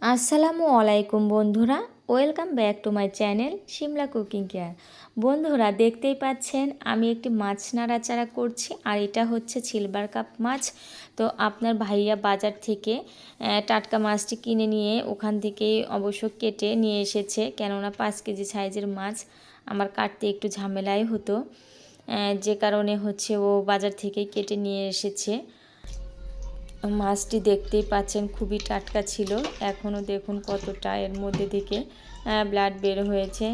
আসসালামু আলাইকুম বন্ধুরা, welcome back to my channel Shimla cooking care. বন্ধুরা দেখতেই পাচ্ছেন আমি একটি মাছ নাড়াচাড়া করছি, আর এটা হচ্ছে সিলভার কাপ মাছ। তো আপনার ভাইয়া বাজার থেকে টাটকা মাছটি কিনে নিয়ে ওখান থেকেই অবশ্য কেটে নিয়ে এসেছে, কেননা 5 কেজি সাইজের মাছ আমার কাটতে একটু ঝামেলাই হতো, যে কারণে হচ্ছে ও বাজার থেকেই কেটে নিয়ে এসেছে। মাছটি দেখতেই পাচ্ছেন খুবই টাটকা ছিল। এখনও দেখুন কতটা এর মধ্যে থেকে ব্লাড বের হয়েছে,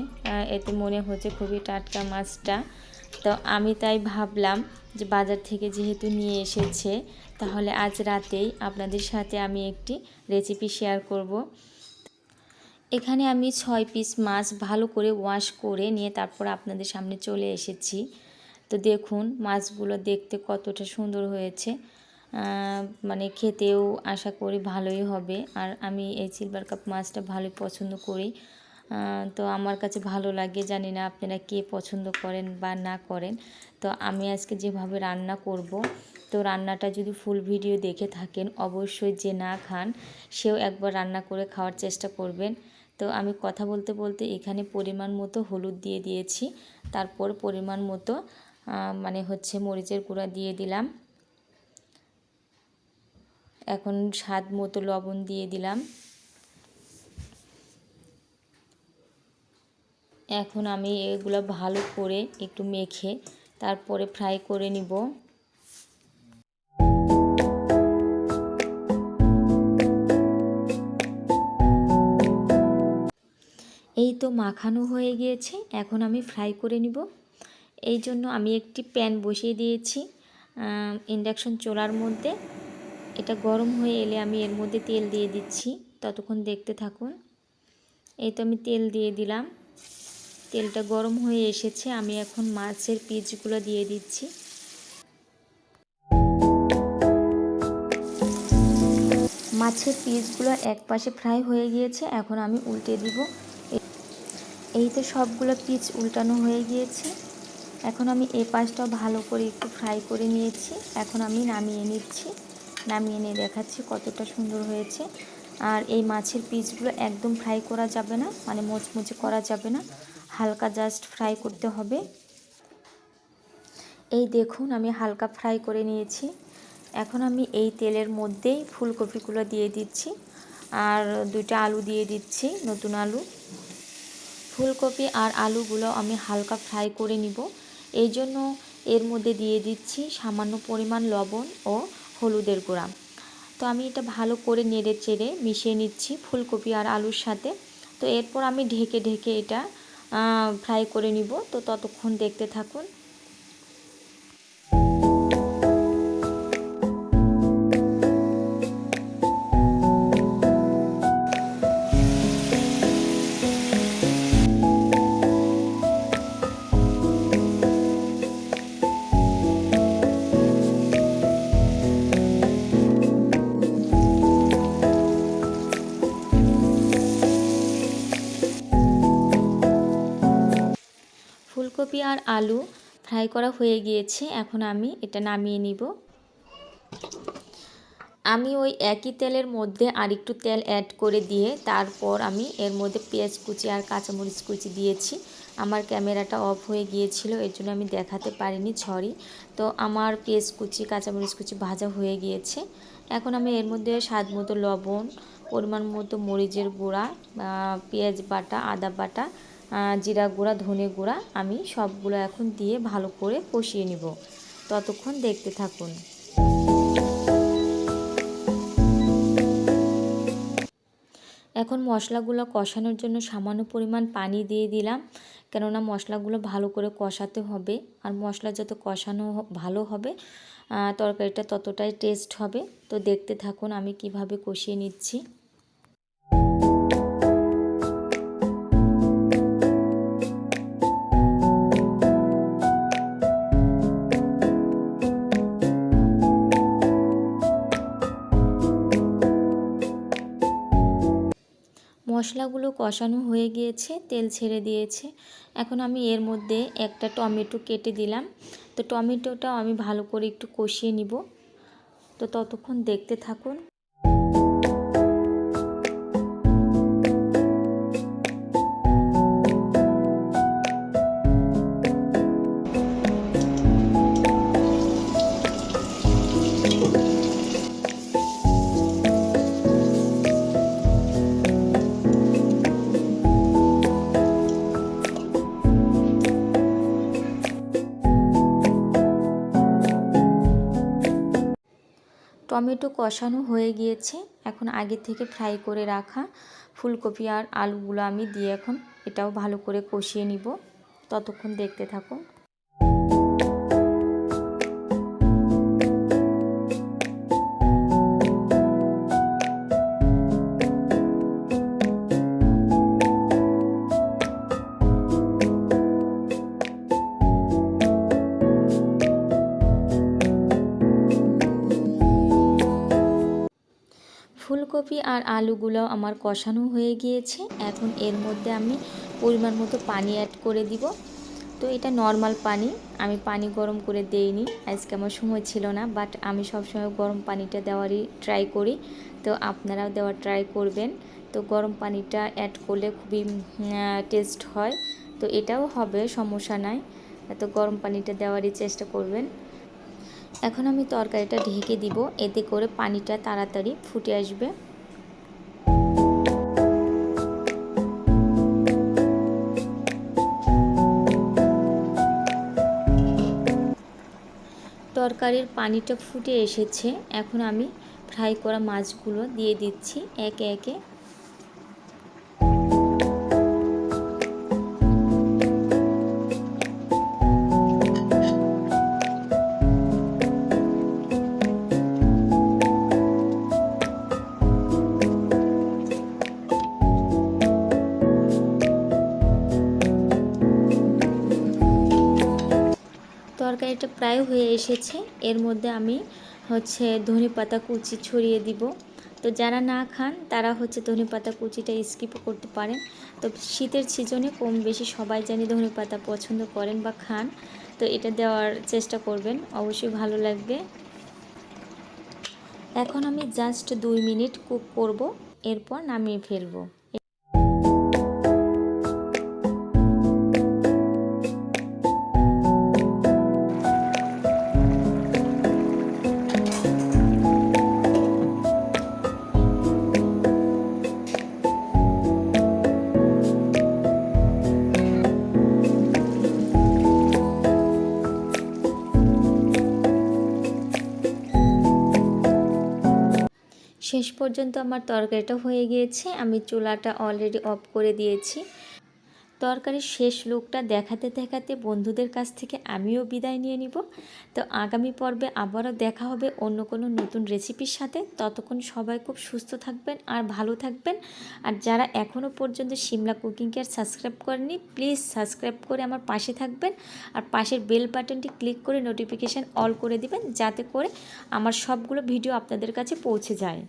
এতে মনে হচ্ছে খুবই টাটকা মাছটা। তো আমি তাই ভাবলাম যে বাজার থেকে যেহেতু নিয়ে এসেছে, তাহলে আজ রাতেই আপনাদের সাথে আমি একটি রেসিপি শেয়ার করব। এখানে আমি 6 পিস মাছ ভালো করে ওয়াশ করে নিয়ে তারপর আপনাদের সামনে চলে এসেছি। তো দেখুন মাছগুলো দেখতে কতটা সুন্দর হয়েছে, মানে খেতেও আশা করি ভালোই হবে। আর আমি এই সিলভার কাপ মাছটা ভালোই পছন্দ করি, তো আমার কাছে ভালো লাগে। জানি না আপনারা কে পছন্দ করেন বা না করেন। তো আমি আজকে যেভাবে রান্না করব, তো রান্নাটা যদি ফুল ভিডিও দেখে থাকেন অবশ্যই যে না খান সেও একবার রান্না করে খাওয়ার চেষ্টা করবেন। তো আমি কথা বলতে বলতে এখানে পরিমাণ মতো হলুদ দিয়ে দিয়েছি, তারপর পরিমাণ মতো মানে হচ্ছে মরিচের গুঁড়া দিয়ে দিলাম, এখন স্বাদ মতো লবণ দিয়ে দিলাম। এখন আমি এগুলো ভালো করে একটু মেখে তারপরে ফ্রাই করে নিব। এই তো মাখানো হয়ে গিয়েছে, এখন আমি ফ্রাই করে নিব। এই জন্য আমি একটি প্যান বসিয়ে দিয়েছি ইন্ডাকশন চুলার মধ্যে। এটা গরম হয়ে এলে আমি এর মধ্যে তেল দিয়ে দিচ্ছি, ততক্ষণ দেখতে থাকুন। এই তো আমি তেল দিয়ে দিলাম, তেলটা গরম হয়ে এসেছে, আমি এখন মাছের পিসগুলো দিয়ে দিচ্ছি। মাছের পিসগুলো এক পাশে ফ্রাই হয়ে গিয়েছে, এখন আমি উল্টে দিব। এই তো সবগুলো পিস উল্টানো হয়ে গিয়েছে, এখন আমি এই পাশটাও ভালো করে একটু ফ্রাই করে নিয়েছি। এখন আমি নামিয়ে নিচ্ছি, নামিয়ে নিয়ে দেখাচ্ছি কতটা সুন্দর হয়েছে। আর এই মাছের পিসগুলো একদম ফ্রাই করা যাবে না, মানে মুচমুচে করা যাবে না, হালকা জাস্ট ফ্রাই করতে হবে। এই দেখুন আমি হালকা ফ্রাই করে নিয়েছি। এখন আমি এই তেলের মধ্যেই ফুলকপিগুলো দিয়ে দিচ্ছি, আর 2টা আলু দিয়ে দিচ্ছি, নতুন আলু। ফুলকপি আর আলুগুলো আমি হালকা ফ্রাই করে নিব, এই জন্য এর মধ্যে দিয়ে দিচ্ছি সামান্য পরিমাণ লবণ ও হলুদের গুঁড়া। তো আমি এটা ভালো করে নেড়ে চেড়ে মিশিয়ে নিচ্ছি ফুলকপি আর আলুর সাথে। তো এরপর আমি ঢেকে ঢেকে এটা ফ্রাই করে নিব, তো ততক্ষণ দেখতে থাকুন। ফুলকপি আর আলু ফ্রাই করা হয়ে গিয়েছে, এখন আমি এটা নামিয়ে নিব। আমি ওই একই তেলের মধ্যে আরেকটু তেল অ্যাড করে দিয়ে তারপর আমি এর মধ্যে পেঁয়াজ কুচি আর কাঁচামরিচ কুচি দিয়েছি। আমার ক্যামেরাটা অফ হয়ে গিয়েছিল, এর জন্য আমি দেখাতে পারিনি, সরি। তো আমার পেঁয়াজ কুচি কাঁচামরিচ কুচি ভাজা হয়ে গিয়েছে। এখন আমি এর মধ্যে স্বাদ মতো লবণ, পরিমাণ মতো মরিচের গুঁড়া, পেঁয়াজ বাটা, আদা বাটা, জিরা গুঁড়া, ধনে গুঁড়া, আমি সবগুলো এখন দিয়ে ভালো করে কষিয়ে নিব, ততক্ষণ দেখতে থাকুন। এখন মশলাগুলো কষানোর জন্য সামান্য পরিমাণ পানি দিয়ে দিলাম, কেননা মশলাগুলো ভালো করে কষাতে হবে। আর মশলা যত কষানো ভালো হবে তরকারিটা ততটাই টেস্ট হবে। তো দেখতে থাকুন আমি কিভাবে কষিয়ে নিচ্ছি। মশলাগুলো কষানো হয়ে গিয়েছে, তেল ছেড়ে দিয়েছে। এখন আমি এর মধ্যে একটা টমেটো কেটে দিলাম, তো টমেটোটাও আমি ভালো করে একটু কষিয়ে নিব, তো ততক্ষণ দেখতে থাকুন। টমেটো কষানো হয়ে গিয়েছে। এখন আগে থেকে ফ্রাই করে রাখা ফুলকপি আর আলুগুলো আমি দিয়ে এখন এটাও ভালো করে কষিয়ে নিব। ততক্ষণ দেখতে থাকুন। ফুলকপি আর আলুগুলো আমার কষানো হয়ে গিয়েছে। এখন এর মধ্যে আমি পরিমাণ মতো পানি অ্যাড করে দিব। তো এটা নর্মাল পানি, আমি পানি গরম করে দেইনি, আজকে আমার সময় ছিল না, বাট আমি সবসময় গরম পানিটা দেওয়ারই ট্রাই করি। তো আপনারাও দেওয়ার ট্রাই করবেন। তো গরম পানিটা অ্যাড করলে খুবই টেস্ট হয়। তো এটাও হবে, সমস্যা নাই। তো গরম পানিটা দেওয়ারই চেষ্টা করবেন। এখন আমি তরকারিটা ঢেকে দিব, এতে করে পানিটা তাড়াতাড়ি ফুটে আসবে। তরকারির পানিটা ফুটে এসেছে। এখন আমি ফ্রাই করা মাছগুলো দিয়ে দিচ্ছি একে একে। তরকারিটা প্রায় হয়ে এসেছে। এর মধ্যে আমি ধনেপাতা কুচি ছড়িয়ে দিব। তো যারা না খান তারা ধনেপাতা কুচিটা স্কিপ করতে পারেন। তো শীতের সিজনে কম বেশি সবাই জানি ধনেপাতা পছন্দ করেন বা খান। তো এটা দেওয়ার চেষ্টা করবেন, অবশ্যই ভালো লাগবে। এখন আমি জাস্ট 2 মিনিট কুক করব, এরপর নামিয়ে ফেলবো। শেষ পর্যন্ত আমার তরকারিটা হয়ে গিয়েছে। আমি চুলাটা অলরেডি অফ করে দিয়েছি। তরকারির শেষ লুকটা দেখাতে দেখাতে বন্ধুদের কাছ থেকে আমিও বিদায় নিয়ে নিব। তো আগামী পর্বে আবারও দেখা হবে অন্য কোনো নতুন রেসিপির সাথে। ততক্ষণ সবাই খুব সুস্থ থাকবেন আর ভালো থাকবেন। আর যারা এখনও পর্যন্ত সিমলা কুকিং কেয়ার সাবস্ক্রাইব করেনি, প্লিজ সাবস্ক্রাইব করে আমার পাশে থাকবেন। আর পাশের বেল বাটনটি ক্লিক করে নোটিফিকেশান অল করে দিবেন, যাতে করে আমার সবগুলো ভিডিও আপনাদের কাছে পৌঁছে যায়।